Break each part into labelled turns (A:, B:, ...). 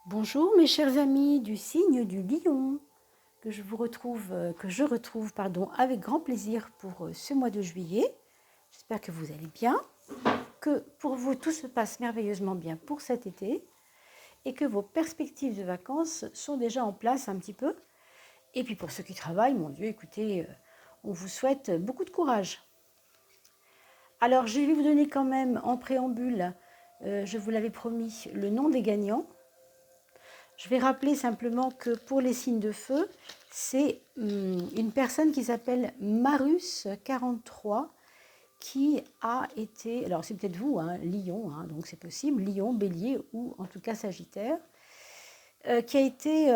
A: Bonjour mes chers amis du signe du lion, que je retrouve avec grand plaisir pour ce mois de juillet. J'espère que vous allez bien, que pour vous tout se passe merveilleusement bien pour cet été et que vos perspectives de vacances sont déjà en place un petit peu. Et puis pour ceux qui travaillent, mon Dieu, écoutez, on vous souhaite beaucoup de courage. Alors je vais vous donner quand même en préambule, je vous l'avais promis, le nom des gagnants. Je vais rappeler simplement que pour les signes de feu, c'est une personne qui s'appelle Marus43 qui a été, alors c'est peut-être vous, hein, Lion, hein, donc c'est possible, Lion, Bélier ou en tout cas Sagittaire, qui a été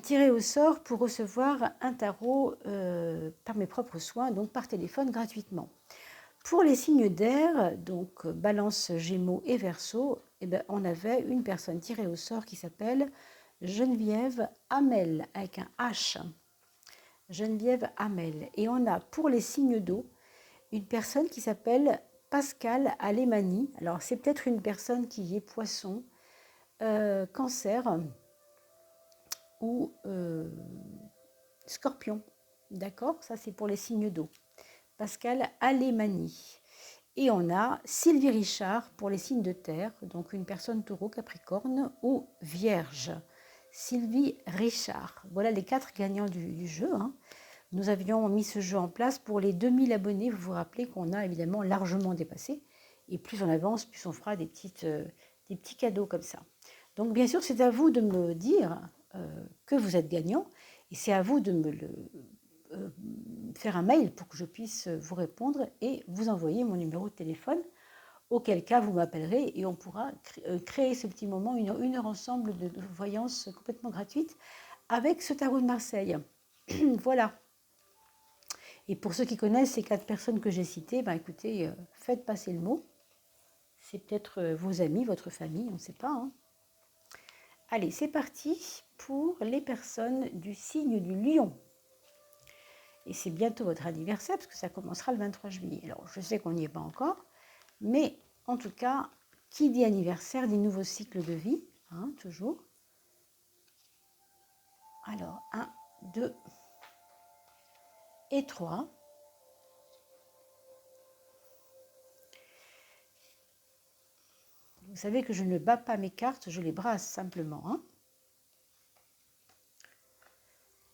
A: tiré au sort pour recevoir un tarot par mes propres soins, donc par téléphone gratuitement. Pour les signes d'air, donc Balance, Gémeaux et Verseau, eh ben, on avait une personne tirée au sort qui s'appelle Geneviève Hamel, avec un H. Geneviève Hamel. Et on a pour les signes d'eau une personne qui s'appelle Pascal Alemani. Alors c'est peut-être une personne qui est poisson, cancer ou scorpion. D'accord? Ça c'est pour les signes d'eau. Pascal Alemani. Et on a Sylvie Richard pour les signes de terre, donc une personne taureau, capricorne ou vierge. Sylvie Richard. Voilà les 4 gagnants du jeu. Hein. Nous avions mis ce jeu en place pour les 2000 abonnés. Vous vous rappelez qu'on a évidemment largement dépassé. Et plus on avance, plus on fera des petits cadeaux comme ça. Donc bien sûr, c'est à vous de me dire que vous êtes gagnant. Et c'est à vous de me le faire un mail pour que je puisse vous répondre et vous envoyer mon numéro de téléphone, auquel cas vous m'appellerez et on pourra créer ce petit moment, une heure ensemble de voyance complètement gratuite avec ce tarot de Marseille. Voilà. Et pour ceux qui connaissent ces 4 personnes que j'ai citées, ben écoutez, faites passer le mot. C'est peut-être vos amis, votre famille, on ne sait pas. Hein. Allez, c'est parti pour les personnes du signe du lion. Et c'est bientôt votre anniversaire, parce que ça commencera le 23 juillet. Alors, je sais qu'on n'y est pas encore, mais en tout cas, qui dit anniversaire dit nouveau cycle de vie, hein, toujours. Alors, 1, 2 et 3. Vous savez que je ne bats pas mes cartes, je les brasse simplement. Hein.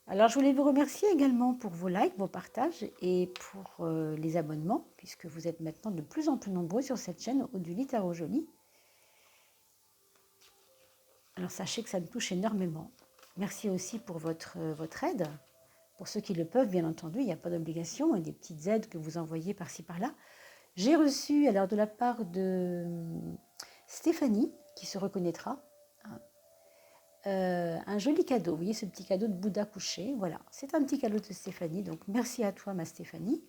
A: Alors, je voulais vous remercier également pour vos likes, vos partages et pour les abonnements, puisque vous êtes maintenant de plus en plus nombreux sur cette chaîne Oduli Tarot Joli. Alors, sachez que ça me touche énormément. Merci aussi pour votre aide. Pour ceux qui le peuvent, bien entendu, il n'y a pas d'obligation, et des petites aides que vous envoyez par-ci par-là. J'ai reçu, alors de la part de Stéphanie, qui se reconnaîtra, un joli cadeau. Vous voyez ce petit cadeau de Bouddha couché. Voilà, c'est un petit cadeau de Stéphanie. Donc merci à toi, ma Stéphanie.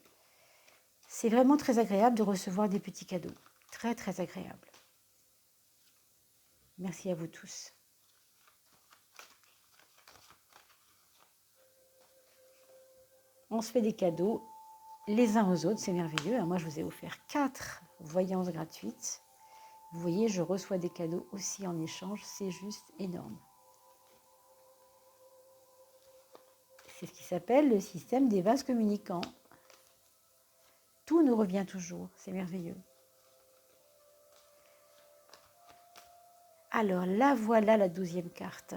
A: C'est vraiment très agréable de recevoir des petits cadeaux. Très, très agréable. Merci à vous tous. On se fait des cadeaux les uns aux autres, c'est merveilleux. Alors moi, je vous ai offert 4 voyances gratuites. Vous voyez, je reçois des cadeaux aussi en échange. C'est juste énorme. C'est ce qui s'appelle le système des vases communicants. Tout nous revient toujours. C'est merveilleux. Alors là, voilà la 12e carte.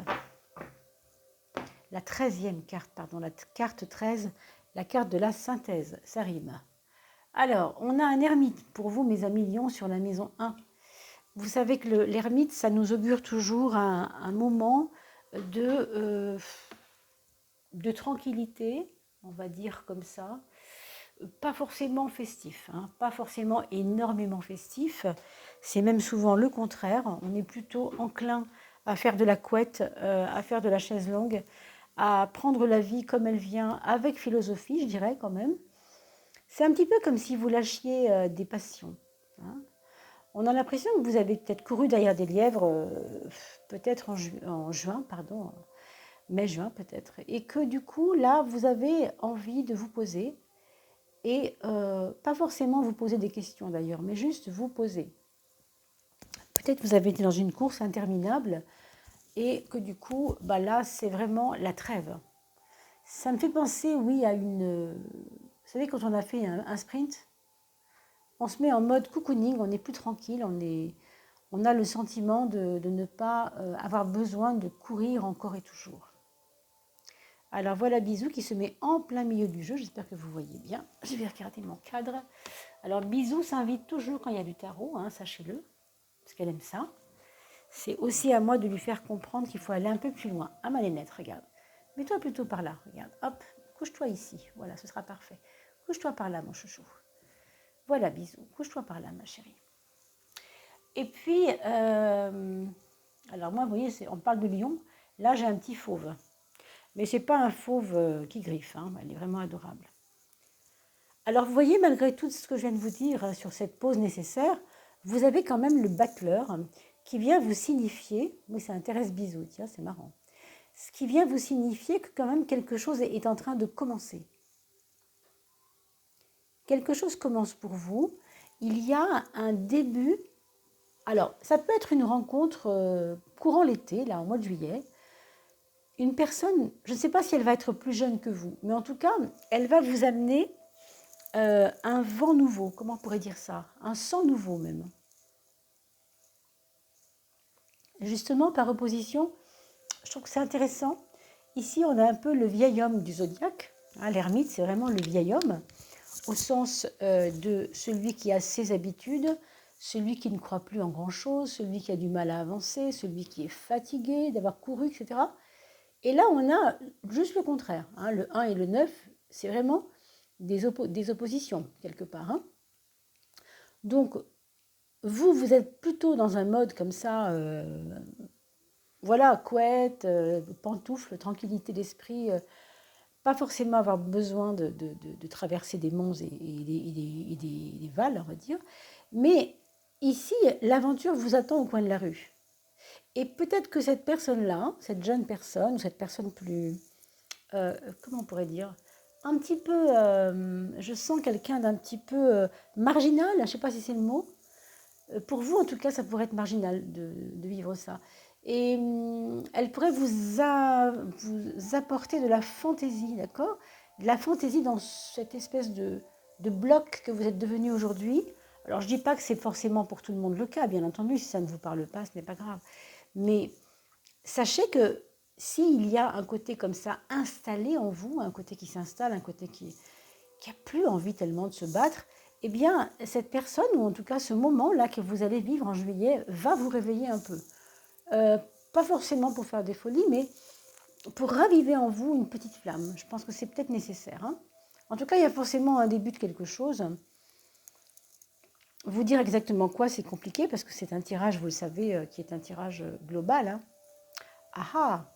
A: La 13e carte, pardon. La carte 13, la carte de la synthèse. Ça rime. Alors, on a un ermite pour vous, mes amis lions, sur la maison 1. Vous savez que l'ermite, ça nous augure toujours un moment de tranquillité, on va dire comme ça. Pas forcément festif, hein, pas forcément énormément festif. C'est même souvent le contraire. On est plutôt enclin à faire de la couette, à faire de la chaise longue, à prendre la vie comme elle vient, avec philosophie, je dirais quand même. C'est un petit peu comme si vous lâchiez des passions. Hein. On a l'impression que vous avez peut-être couru derrière des lièvres, peut-être en juin, pardon, mai-juin peut-être, et que du coup, là, vous avez envie de vous poser, et pas forcément vous poser des questions d'ailleurs, mais juste vous poser. Peut-être vous avez été dans une course interminable, et que du coup, bah là, c'est vraiment la trêve. Ça me fait penser, oui, à une... Vous savez, quand on a fait un sprint, on se met en mode cocooning, on est plus tranquille, on a le sentiment de ne pas avoir besoin de courir encore et toujours. Alors voilà Bisou qui se met en plein milieu du jeu, j'espère que vous voyez bien. Je vais regarder mon cadre. Alors Bisou s'invite toujours quand il y a du tarot, hein, sachez-le, parce qu'elle aime ça. C'est aussi à moi de lui faire comprendre qu'il faut aller un peu plus loin. Ah ma Nénette, regarde. Mets-toi plutôt par là, regarde. Hop, couche-toi ici. Voilà, ce sera parfait. Couche-toi par là, mon chouchou. Voilà, Bisou. Couche-toi par là, ma chérie. Et puis, alors moi, vous voyez, on parle de lion. Là, j'ai un petit fauve. Mais ce n'est pas un fauve qui griffe. Hein. Elle est vraiment adorable. Alors, vous voyez, malgré tout ce que je viens de vous dire sur cette pause nécessaire, vous avez quand même le battleur qui vient vous signifier, oui, ça intéresse Bisou, tiens, c'est marrant, ce qui vient vous signifier que quand même quelque chose est en train de commencer. Quelque chose commence pour vous, il y a un début, alors ça peut être une rencontre courant l'été, là, au mois de juillet, une personne, je ne sais pas si elle va être plus jeune que vous, mais en tout cas, elle va vous amener un vent nouveau, comment on pourrait dire ça, un sang nouveau même. Justement, par opposition, je trouve que c'est intéressant. Ici, on a un peu le vieil homme du zodiaque. Hein, l'ermite, c'est vraiment le vieil homme, au sens de celui qui a ses habitudes, celui qui ne croit plus en grand-chose, celui qui a du mal à avancer, celui qui est fatigué d'avoir couru, etc. Et là, on a juste le contraire. Hein, le 1 et le 9, c'est vraiment des oppositions, quelque part. Hein. Donc, vous êtes plutôt dans un mode comme ça, voilà, couette, pantoufle, tranquillité d'esprit, pas forcément avoir besoin de traverser des monts et des vals, on va dire. Mais ici, l'aventure vous attend au coin de la rue. Et peut-être que cette personne-là, cette jeune personne, ou cette personne plus, comment on pourrait dire, un petit peu, je sens quelqu'un d'un petit peu marginal, je ne sais pas si c'est le mot. Pour vous, en tout cas, ça pourrait être marginal de vivre ça. Et elle pourrait vous apporter de la fantaisie, d'accord? De la fantaisie dans cette espèce de bloc que vous êtes devenu aujourd'hui. Alors, je ne dis pas que c'est forcément pour tout le monde le cas, bien entendu, si ça ne vous parle pas, ce n'est pas grave. Mais sachez que s'il y a un côté comme ça installé en vous, un côté qui s'installe, un côté qui n'a plus envie tellement de se battre, eh bien, cette personne, ou en tout cas ce moment-là que vous allez vivre en juillet, va vous réveiller un peu. Pas forcément pour faire des folies, mais pour raviver en vous une petite flamme. Je pense que c'est peut-être nécessaire. Hein. En tout cas, il y a forcément un début de quelque chose. Vous dire exactement quoi, c'est compliqué, parce que c'est un tirage, vous le savez, qui est un tirage global. Hein. Ah ah!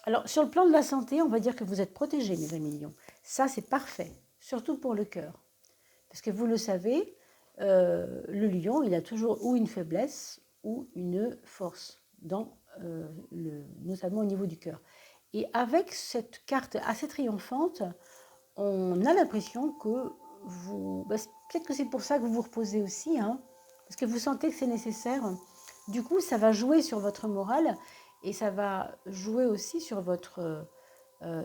A: Alors, sur le plan de la santé, on va dire que vous êtes protégés, mes amis lions. Ça, c'est parfait, surtout pour le cœur. Parce que vous le savez, le lion, il a toujours ou une faiblesse ou une force, notamment au niveau du cœur. Et avec cette carte assez triomphante, on a l'impression que vous... peut-être que c'est pour ça que vous vous reposez aussi, hein, parce que vous sentez que c'est nécessaire. Du coup, ça va jouer sur votre morale et ça va jouer aussi sur votre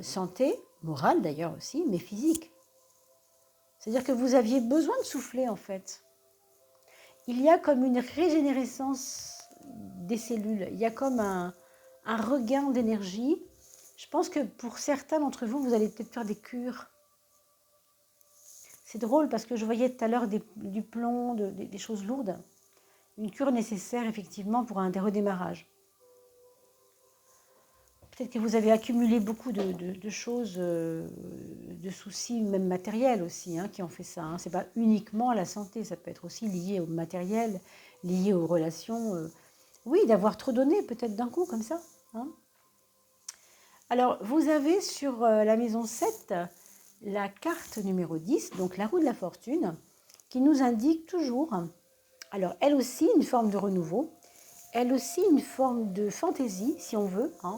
A: santé, morale d'ailleurs aussi, mais physique. C'est-à-dire que vous aviez besoin de souffler, en fait. Il y a comme une régénérescence des cellules. Il y a comme un regain d'énergie. Je pense que pour certains d'entre vous, vous allez peut-être faire des cures. C'est drôle parce que je voyais tout à l'heure du plomb, des choses lourdes. Une cure nécessaire, effectivement, pour un redémarrage. Peut-être que vous avez accumulé beaucoup de choses, de soucis, même matériels aussi, hein, qui ont fait ça. Hein. Ce n'est pas uniquement la santé, ça peut être aussi lié au matériel, lié aux relations. Oui, d'avoir trop donné peut-être d'un coup, comme ça. Hein. Alors, vous avez sur la maison 7 la carte numéro 10, donc la roue de la fortune, qui nous indique toujours, alors elle aussi, une forme de renouveau, elle aussi une forme de fantaisie, si on veut, hein.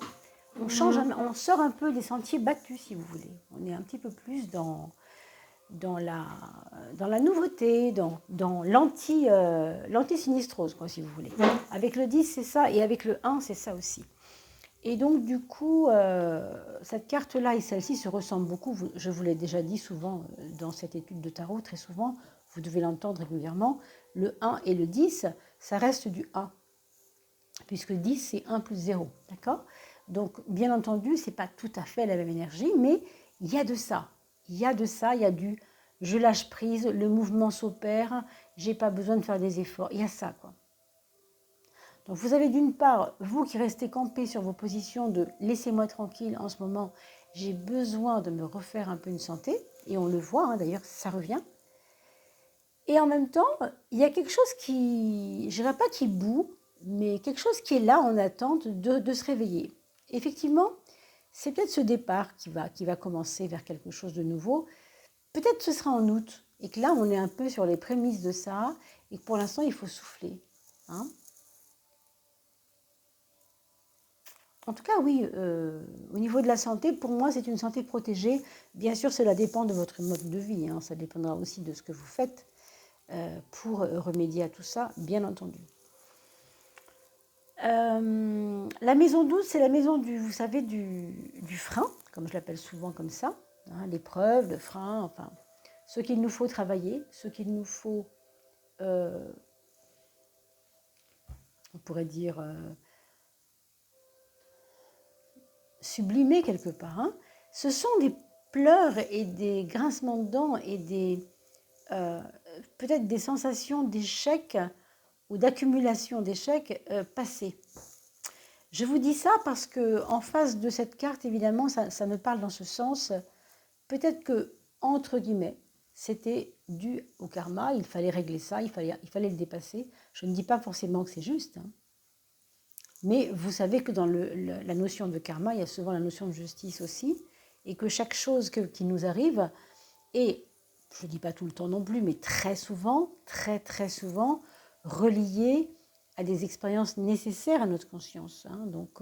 A: On sort un peu des sentiers battus, si vous voulez. On est un petit peu plus dans la nouveauté, dans l'anti-sinistrose, quoi, si vous voulez. Avec le 10, c'est ça, et avec le 1, c'est ça aussi. Et donc, du coup, cette carte-là et celle-ci se ressemblent beaucoup. Je vous l'ai déjà dit souvent dans cette étude de tarot, très souvent, vous devez l'entendre régulièrement. Le 1 et le 10, ça reste du 1, puisque 10, c'est 1 plus 0, d'accord? Donc, bien entendu, ce n'est pas tout à fait la même énergie, mais il y a de ça. Il y a de ça, il y a du je lâche prise, le mouvement s'opère, j'ai pas besoin de faire des efforts. Il y a ça, quoi. Donc vous avez d'une part, vous qui restez campé sur vos positions de laissez-moi tranquille en ce moment, j'ai besoin de me refaire un peu une santé, et on le voit, hein, d'ailleurs, ça revient. Et en même temps, il y a quelque chose qui, je dirais pas qui bout, mais quelque chose qui est là en attente de se réveiller. Effectivement, c'est peut-être ce départ qui va commencer vers quelque chose de nouveau. Peut-être ce sera en août, et que là, on est un peu sur les prémices de ça, et que pour l'instant, il faut souffler. Hein. En tout cas, oui, au niveau de la santé, pour moi, c'est une santé protégée. Bien sûr, cela dépend de votre mode de vie, hein. Ça dépendra aussi de ce que vous faites pour remédier à tout ça, bien entendu. La maison 12, c'est la maison vous savez, du frein, comme je l'appelle souvent comme ça, hein, l'épreuve, le frein, enfin, ce qu'il nous faut travailler, ce qu'il nous faut, on pourrait dire, sublimer quelque part. Hein. Ce sont des pleurs et des grincements de dents et peut-être des sensations d'échec ou d'accumulation d'échecs passés. Je vous dis ça parce que en face de cette carte, évidemment, ça me parle dans ce sens. Peut-être que, entre guillemets, c'était dû au karma, il fallait régler ça, il fallait le dépasser. Je ne dis pas forcément que c'est juste, hein. Mais vous savez que dans la notion de karma, il y a souvent la notion de justice aussi, et que chaque chose qui nous arrive est, je ne dis pas tout le temps non plus, mais très souvent, très souvent, reliée à des expériences nécessaires à notre conscience. Hein. Donc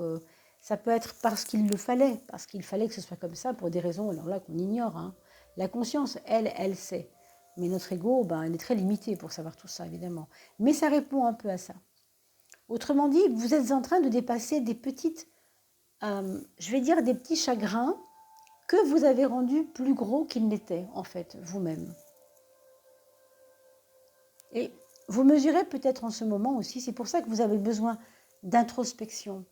A: ça peut être parce qu'il le fallait, parce qu'il fallait que ce soit comme ça pour des raisons alors là qu'on ignore. Hein. La conscience, elle sait. Mais notre ego, elle est très limité pour savoir tout ça, évidemment. Mais ça répond un peu à ça. Autrement dit, vous êtes en train de dépasser des petites, je vais dire des petits chagrins que vous avez rendus plus gros qu'ils n'étaient, en fait, vous-même. Et vous mesurez peut-être en ce moment aussi, c'est pour ça que vous avez besoin d'introspection.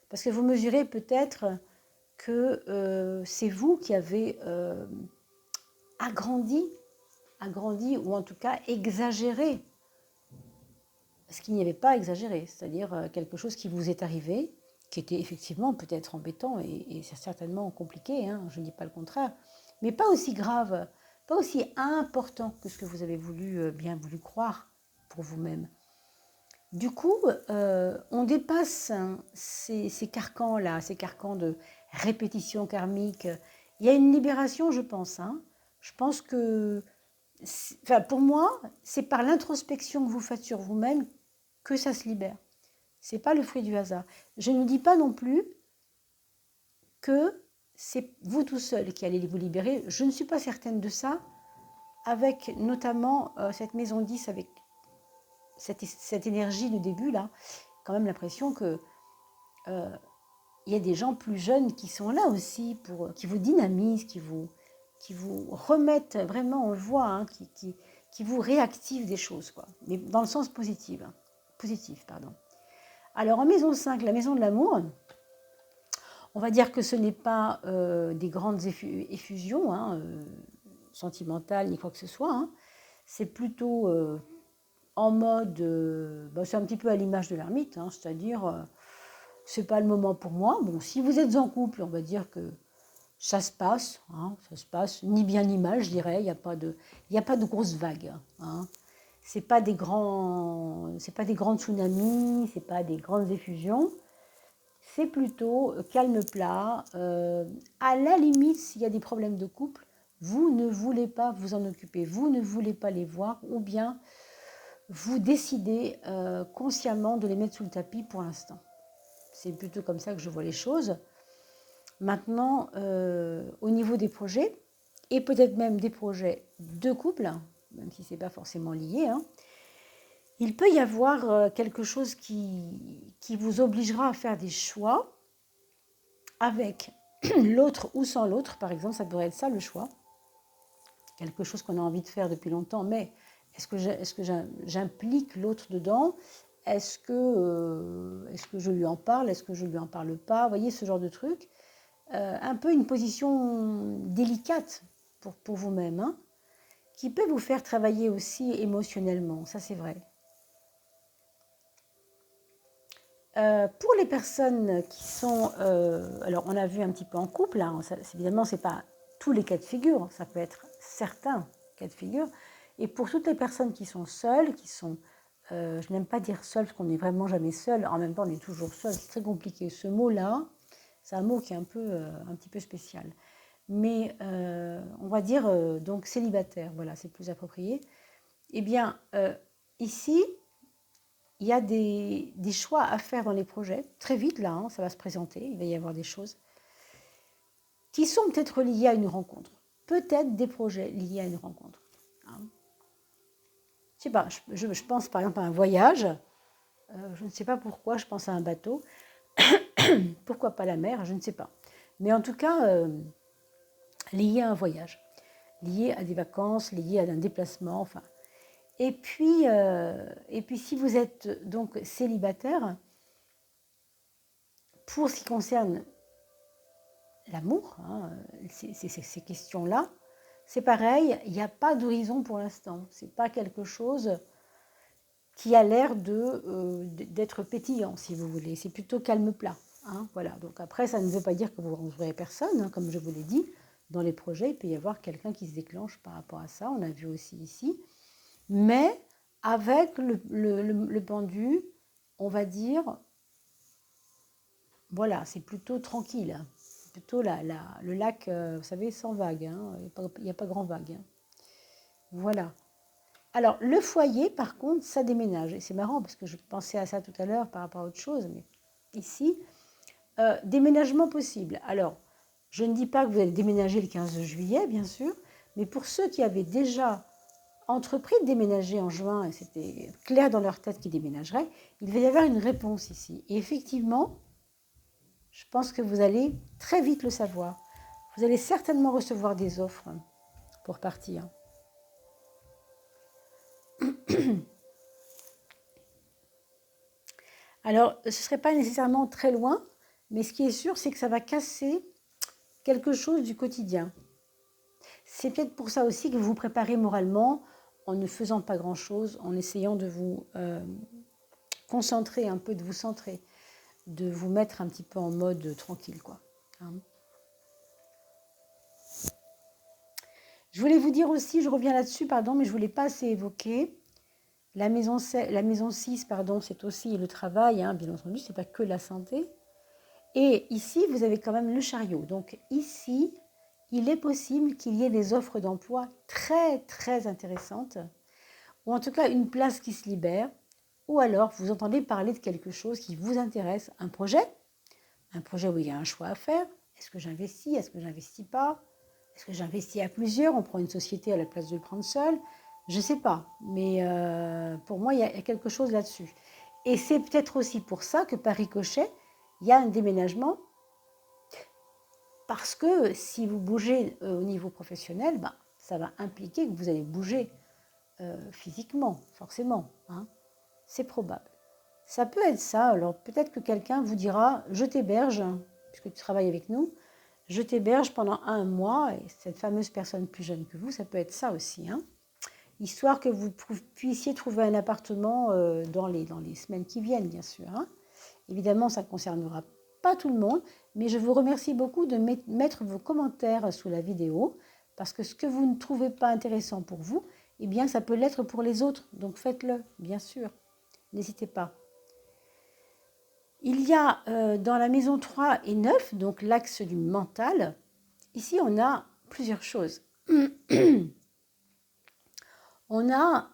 A: Parce que vous mesurez peut-être que c'est vous qui avez agrandi, ou en tout cas exagéré ce qu'il n'y avait pas exagéré, c'est-à-dire quelque chose qui vous est arrivé, qui était effectivement peut-être embêtant et c'est certainement compliqué, hein, je ne dis pas le contraire, mais pas aussi grave, pas aussi important que ce que vous avez bien voulu croire pour vous-même. Du coup, on dépasse ces carcans-là, ces carcans de répétition karmique. Il y a une libération, je pense. Hein. Je pense que, enfin, pour moi, c'est par l'introspection que vous faites sur vous-même que ça se libère. Ce n'est pas le fruit du hasard. Je ne dis pas non plus que c'est vous tout seul qui allez vous libérer. Je ne suis pas certaine de ça, avec notamment cette maison 10, avec cette énergie de début là, quand même l'impression que il y a des gens plus jeunes qui sont là aussi, qui vous dynamisent, qui vous remettent vraiment, on le voit, hein, qui vous réactivent des choses, quoi, mais dans le sens positif. Hein. Positif, pardon. Alors en maison 5, la maison de l'amour, on va dire que ce n'est pas des grandes effusions hein, sentimentales ni quoi que ce soit. Hein. C'est plutôt en mode, c'est un petit peu à l'image de l'ermite, hein, c'est-à-dire c'est pas le moment pour moi. Bon, si vous êtes en couple, on va dire que ça se passe, hein, ça se passe ni bien ni mal, je dirais. Il n'y a pas de grosses vagues. Hein. C'est pas des grands tsunamis, c'est pas des grandes effusions. C'est plutôt calme plat. À la limite, s'il y a des problèmes de couple, vous ne voulez pas vous en occuper, vous ne voulez pas les voir, ou bien vous décidez consciemment de les mettre sous le tapis pour l'instant. C'est plutôt comme ça que je vois les choses. Maintenant, au niveau des projets, et peut-être même des projets de couple, même si ce n'est pas forcément lié, hein, il peut y avoir quelque chose qui vous obligera à faire des choix avec l'autre ou sans l'autre, par exemple, ça pourrait être ça le choix. Quelque chose qu'on a envie de faire depuis longtemps, mais est-ce que j'implique l'autre dedans? Est-ce que je lui en parle? Est-ce que je ne lui en parle pas? Vous voyez, ce genre de truc. Un peu une position délicate pour vous-même, hein, qui peut vous faire travailler aussi émotionnellement, ça c'est vrai. Pour les personnes qui sont... alors, on a vu un petit peu en couple, hein, évidemment, ce n'est pas tous les cas de figure, ça peut être certains cas de figure. Et pour toutes les personnes qui sont seules, qui sont... je n'aime pas dire seul, parce qu'on n'est vraiment jamais seul, en même temps, on est toujours seul, c'est très compliqué. Ce mot-là, c'est un mot qui est un petit peu spécial. Mais on va dire donc célibataire, voilà, c'est plus approprié. Eh bien, ici, il y a des choix à faire dans les projets. Très vite, là, hein, ça va se présenter. Il va y avoir des choses qui sont peut-être liées à une rencontre. Peut-être des projets liés à une rencontre. Hein. Je sais pas, je pense par exemple à un voyage. Je ne sais pas pourquoi, je pense à un bateau. Pourquoi pas la mer, je ne sais pas. Mais en tout cas, lié à un voyage, lié à des vacances, lié à un déplacement, enfin... Et puis, si vous êtes donc célibataire, pour ce qui concerne l'amour, hein, ces questions-là, c'est pareil, il n'y a pas d'horizon pour l'instant. Ce n'est pas quelque chose qui a l'air d'être pétillant, si vous voulez. C'est plutôt calme plat. Hein, voilà. Donc après, ça ne veut pas dire que vous ne rencontrerez personne, hein, comme je vous l'ai dit. Dans les projets, il peut y avoir quelqu'un qui se déclenche par rapport à ça. On a vu aussi ici. Mais avec le pendu, on va dire, voilà, c'est plutôt tranquille. C'est plutôt le lac, vous savez, sans vagues. Hein, il n'y a pas grand vague. Hein. Voilà. Alors, le foyer, par contre, ça déménage. Et c'est marrant parce que je pensais à ça tout à l'heure par rapport à autre chose. Mais ici, déménagement possible. Alors, je ne dis pas que vous allez déménager le 15 juillet, bien sûr. Mais pour ceux qui avaient déjà entrepris de déménager en juin, et c'était clair dans leur tête qu'ils déménageraient, il va y avoir une réponse ici. Et effectivement, je pense que vous allez très vite le savoir. Vous allez certainement recevoir des offres pour partir. Alors, ce ne serait pas nécessairement très loin, mais ce qui est sûr, c'est que ça va casser quelque chose du quotidien. C'est peut-être pour ça aussi que vous vous préparez moralement en ne faisant pas grand-chose, en essayant de vous concentrer un peu, de vous centrer, de vous mettre un petit peu en mode tranquille, quoi. Hein. Je voulais vous dire aussi, je reviens là-dessus, pardon, mais je ne voulais pas assez évoquer. La maison 6, pardon, c'est aussi le travail, hein, bien entendu, ce n'est pas que la santé. Et ici, vous avez quand même le chariot. Donc ici, il est possible qu'il y ait des offres d'emploi très, très intéressantes, ou en tout cas une place qui se libère, ou alors vous entendez parler de quelque chose qui vous intéresse, un projet où il y a un choix à faire. Est-ce que j'investis? Est-ce que j'investis pas? Est-ce que j'investis à plusieurs? On prend une société à la place de le prendre seul? Je ne sais pas, mais pour moi, il y a quelque chose là-dessus. Et c'est peut-être aussi pour ça que par ricochet, il y a un déménagement, parce que si vous bougez au niveau professionnel, ben, ça va impliquer que vous allez bouger physiquement, forcément. Hein. C'est probable. Ça peut être ça. Alors peut-être que quelqu'un vous dira « je t'héberge », puisque tu travailles avec nous, « je t'héberge pendant 1 mois », et cette fameuse personne plus jeune que vous, ça peut être ça aussi. Hein. Histoire que vous puissiez trouver un appartement dans les semaines qui viennent, bien sûr. Hein. Évidemment, ça ne concernera pas tout le monde, mais je vous remercie beaucoup de mettre vos commentaires sous la vidéo, parce que ce que vous ne trouvez pas intéressant pour vous, eh bien, ça peut l'être pour les autres. Donc, faites-le, bien sûr. N'hésitez pas. Il y a dans la maison 3 et 9, donc l'axe du mental, ici, on a plusieurs choses. On a...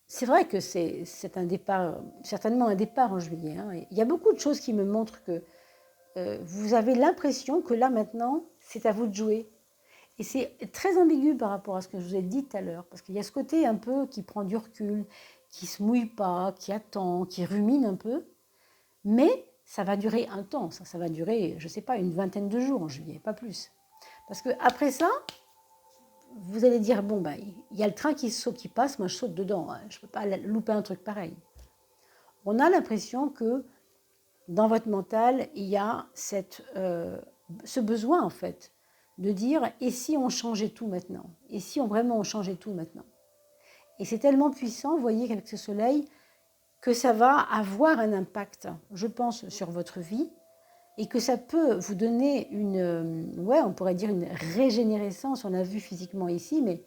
A: c'est vrai que c'est un départ, certainement un départ en juillet. Hein. Il y a beaucoup de choses qui me montrent que vous avez l'impression que là, maintenant, c'est à vous de jouer. Et c'est très ambigu par rapport à ce que je vous ai dit tout à l'heure, parce qu'il y a ce côté un peu qui prend du recul, qui ne se mouille pas, qui attend, qui rumine un peu. Mais ça va durer un temps, ça va durer, je ne sais pas, une vingtaine de jours en juillet, pas plus. Parce que après ça, vous allez dire, bon, bah, il y a le train qui passe, moi je saute dedans, hein, je ne peux pas louper un truc pareil. On a l'impression que dans votre mental, il y a ce besoin en fait de dire, et si on changeait tout maintenant? Et si vraiment on changeait tout maintenant? Et c'est tellement puissant, vous voyez, qu'avec ce soleil, que ça va avoir un impact, je pense, sur votre vie, et que ça peut vous donner ouais, on pourrait dire une régénérescence, on l'a vu physiquement ici, mais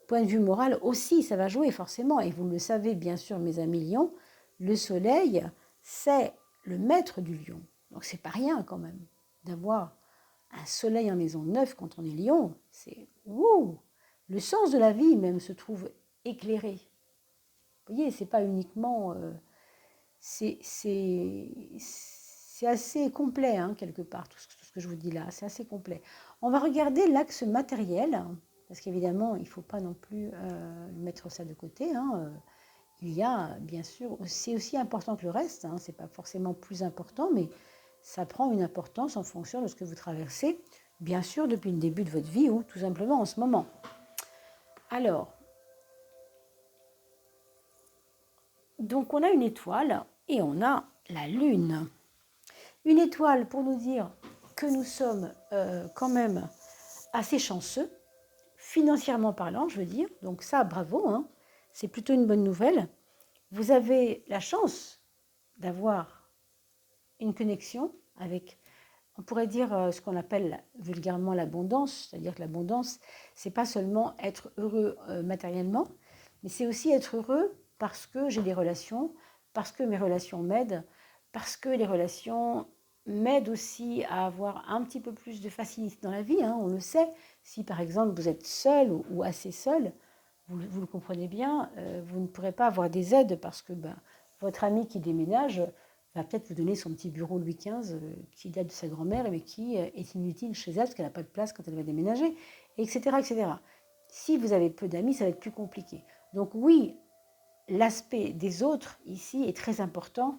A: point de vue moral aussi, ça va jouer forcément. Et vous le savez bien sûr, mes amis lions, le soleil, c'est le maître du lion. Donc c'est pas rien quand même d'avoir un soleil en maison 9 quand on est lion. C'est wouh. Le sens de la vie même se trouve éclairé. Vous voyez, c'est pas uniquement... c'est assez complet, hein, quelque part, tout ce que je vous dis là, c'est assez complet. On va regarder l'axe matériel, parce qu'évidemment, il ne faut pas non plus mettre ça de côté. Hein. Il y a, bien sûr, c'est aussi important que le reste, hein, ce n'est pas forcément plus important, mais ça prend une importance en fonction de ce que vous traversez, bien sûr, depuis le début de votre vie, ou tout simplement en ce moment. Alors, donc on a une étoile et on a la lune. Une étoile pour nous dire que nous sommes quand même assez chanceux, financièrement parlant, je veux dire. Donc ça, bravo, hein. C'est plutôt une bonne nouvelle. Vous avez la chance d'avoir une connexion avec, on pourrait dire ce qu'on appelle vulgairement l'abondance, c'est-à-dire que l'abondance, c'est pas seulement être heureux matériellement, mais c'est aussi être heureux parce que j'ai des relations, parce que mes relations m'aident, parce que les relations m'aident aussi à avoir un petit peu plus de facilité dans la vie, hein, on le sait. Si par exemple vous êtes seul ou assez seul, vous le comprenez bien, vous ne pourrez pas avoir des aides parce que votre ami qui déménage va peut-être vous donner son petit bureau Louis XV qui date de sa grand-mère mais qui est inutile chez elle parce qu'elle n'a pas de place quand elle va déménager, etc., etc. Si vous avez peu d'amis, ça va être plus compliqué. Donc oui, l'aspect des autres ici est très important.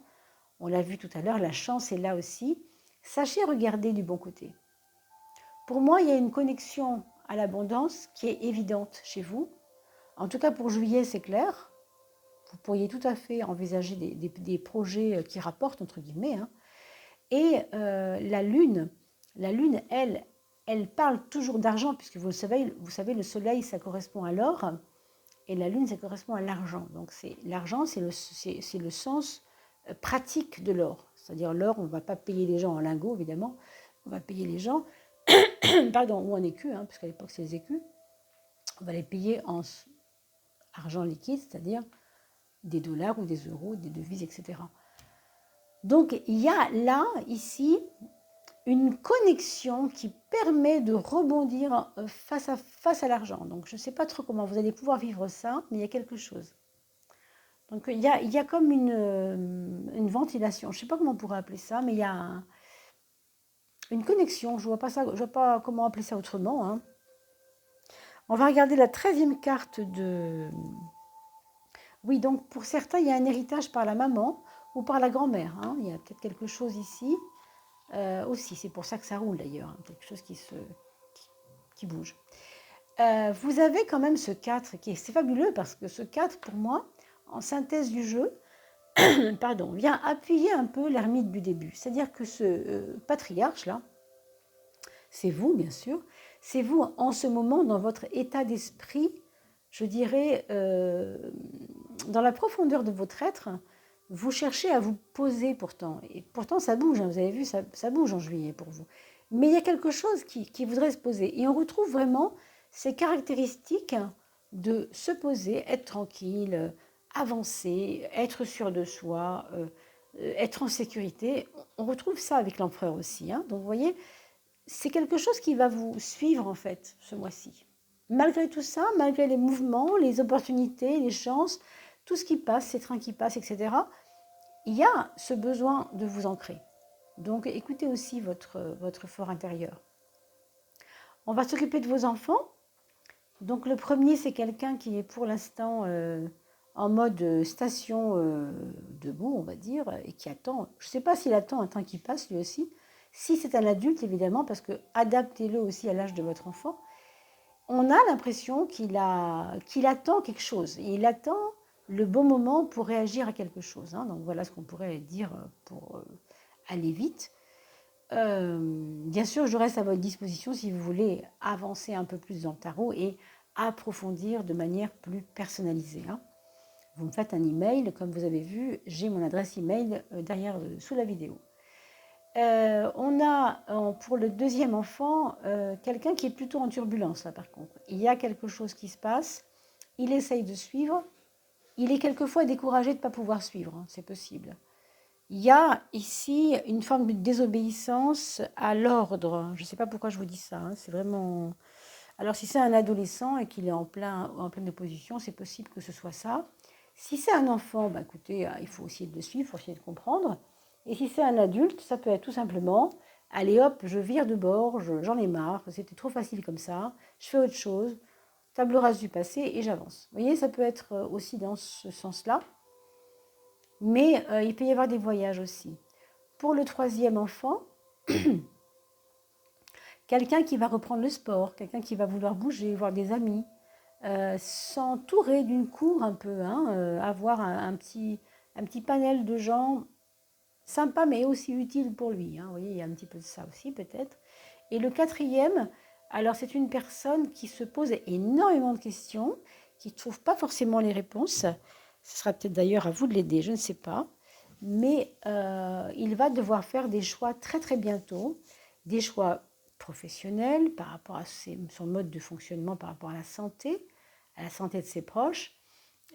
A: On l'a vu tout à l'heure, la chance est là aussi. Sachez regarder du bon côté. Pour moi, il y a une connexion à l'abondance qui est évidente chez vous. En tout cas, pour juillet, c'est clair. Vous pourriez tout à fait envisager des projets qui rapportent, entre guillemets. Hein. Et la lune, elle parle toujours d'argent, puisque vous savez, le soleil, ça correspond à l'or, et la lune, ça correspond à l'argent. Donc l'argent, c'est le sens pratique de l'or. C'est-à-dire l'or, on ne va pas payer les gens en lingots, évidemment. On va payer les gens, pardon, ou en écus, hein, puisqu'à l'époque, c'est les écus. On va les payer en argent liquide, c'est-à-dire des dollars ou des euros, des devises, etc. Donc, il y a là, ici, une connexion qui permet de rebondir face à l'argent. Donc, je ne sais pas trop comment vous allez pouvoir vivre ça, mais il y a quelque chose. Donc, il y a comme une ventilation. Je ne sais pas comment on pourrait appeler ça, mais il y a une connexion. Je ne vois pas comment appeler ça autrement. Hein. On va regarder la 13e carte de... Oui, donc pour certains, il y a un héritage par la maman ou par la grand-mère. Hein. Il y a peut-être quelque chose ici aussi. C'est pour ça que ça roule d'ailleurs. Hein. Quelque chose qui bouge. Vous avez quand même ce 4 c'est fabuleux parce que ce 4, pour moi, en synthèse du jeu, pardon, vient appuyer un peu l'ermite du début. C'est-à-dire que ce patriarche-là, c'est vous, bien sûr, c'est vous en ce moment dans votre état d'esprit, je dirais, dans la profondeur de votre être, vous cherchez à vous poser pourtant. Et pourtant, ça bouge, hein, vous avez vu, ça bouge en juillet pour vous. Mais il y a quelque chose qui voudrait se poser. Et on retrouve vraiment ces caractéristiques de se poser, être tranquille, avancer, être sûr de soi, être en sécurité. On retrouve ça avec l'empereur aussi. Hein. Donc vous voyez, c'est quelque chose qui va vous suivre en fait ce mois-ci. Malgré tout ça, malgré les mouvements, les opportunités, les chances, tout ce qui passe, ces trains qui passent, etc., il y a ce besoin de vous ancrer. Donc écoutez aussi votre fort intérieur. On va s'occuper de vos enfants. Donc le premier, c'est quelqu'un qui est pour l'instant en mode station debout, on va dire, et qui attend. Je ne sais pas s'il attend un train qui passe lui aussi. Si c'est un adulte, évidemment, parce que adaptez-le aussi à l'âge de votre enfant. On a l'impression qu'il attend quelque chose. Et il attend le bon moment pour réagir à quelque chose. Hein. Donc voilà ce qu'on pourrait dire pour aller vite. Bien sûr, je reste à votre disposition si vous voulez avancer un peu plus dans le tarot et approfondir de manière plus personnalisée. Hein. Vous me faites un email, comme vous avez vu, j'ai mon adresse email derrière sous la vidéo. On a pour le deuxième enfant quelqu'un qui est plutôt en turbulence là par contre. Il y a quelque chose qui se passe, il essaye de suivre, il est quelquefois découragé de ne pas pouvoir suivre, hein, c'est possible. Il y a ici une forme de désobéissance à l'ordre. Je ne sais pas pourquoi je vous dis ça, hein, c'est vraiment... Alors si c'est un adolescent et qu'il est en pleine opposition, c'est possible que ce soit ça. Si c'est un enfant, bah, écoutez, il faut essayer de le suivre, il faut essayer de comprendre. Et si c'est un adulte, ça peut être tout simplement, allez hop, je vire de bord, j'en ai marre, c'était trop facile comme ça, je fais autre chose, table rase du passé et j'avance. Vous voyez, ça peut être aussi dans ce sens-là. Mais il peut y avoir des voyages aussi. Pour le troisième enfant, quelqu'un qui va reprendre le sport, quelqu'un qui va vouloir bouger, voir des amis, s'entourer d'une cour un peu, hein, avoir un petit panel de gens sympas mais aussi utiles pour lui. Hein, vous voyez, il y a un petit peu de ça aussi peut-être. Et le quatrième, alors c'est une personne qui se pose énormément de questions, qui ne trouve pas forcément les réponses. Ce sera peut-être d'ailleurs à vous de l'aider, je ne sais pas. Mais il va devoir faire des choix très très bientôt, des choix professionnels par rapport à son mode de fonctionnement, par rapport à la santé de ses proches.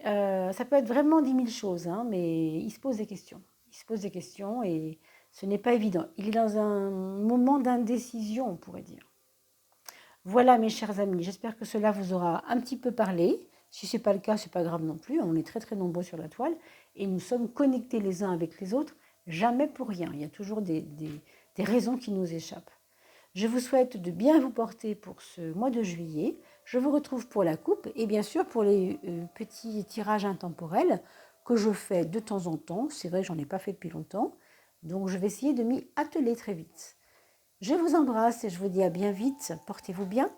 A: Ça peut être vraiment 10 000 choses, hein, mais il se pose des questions. Il se pose des questions et ce n'est pas évident. Il est dans un moment d'indécision, on pourrait dire. Voilà mes chers amis, j'espère que cela vous aura un petit peu parlé. Si ce n'est pas le cas, ce n'est pas grave non plus. On est très très nombreux sur la toile et nous sommes connectés les uns avec les autres, jamais pour rien. Il y a toujours des raisons qui nous échappent. Je vous souhaite de bien vous porter pour ce mois de juillet. Je vous retrouve pour la coupe et bien sûr pour les petits tirages intemporels que je fais de temps en temps. C'est vrai, j'en ai pas fait depuis longtemps. Donc je vais essayer de m'y atteler très vite. Je vous embrasse et je vous dis à bien vite. Portez-vous bien.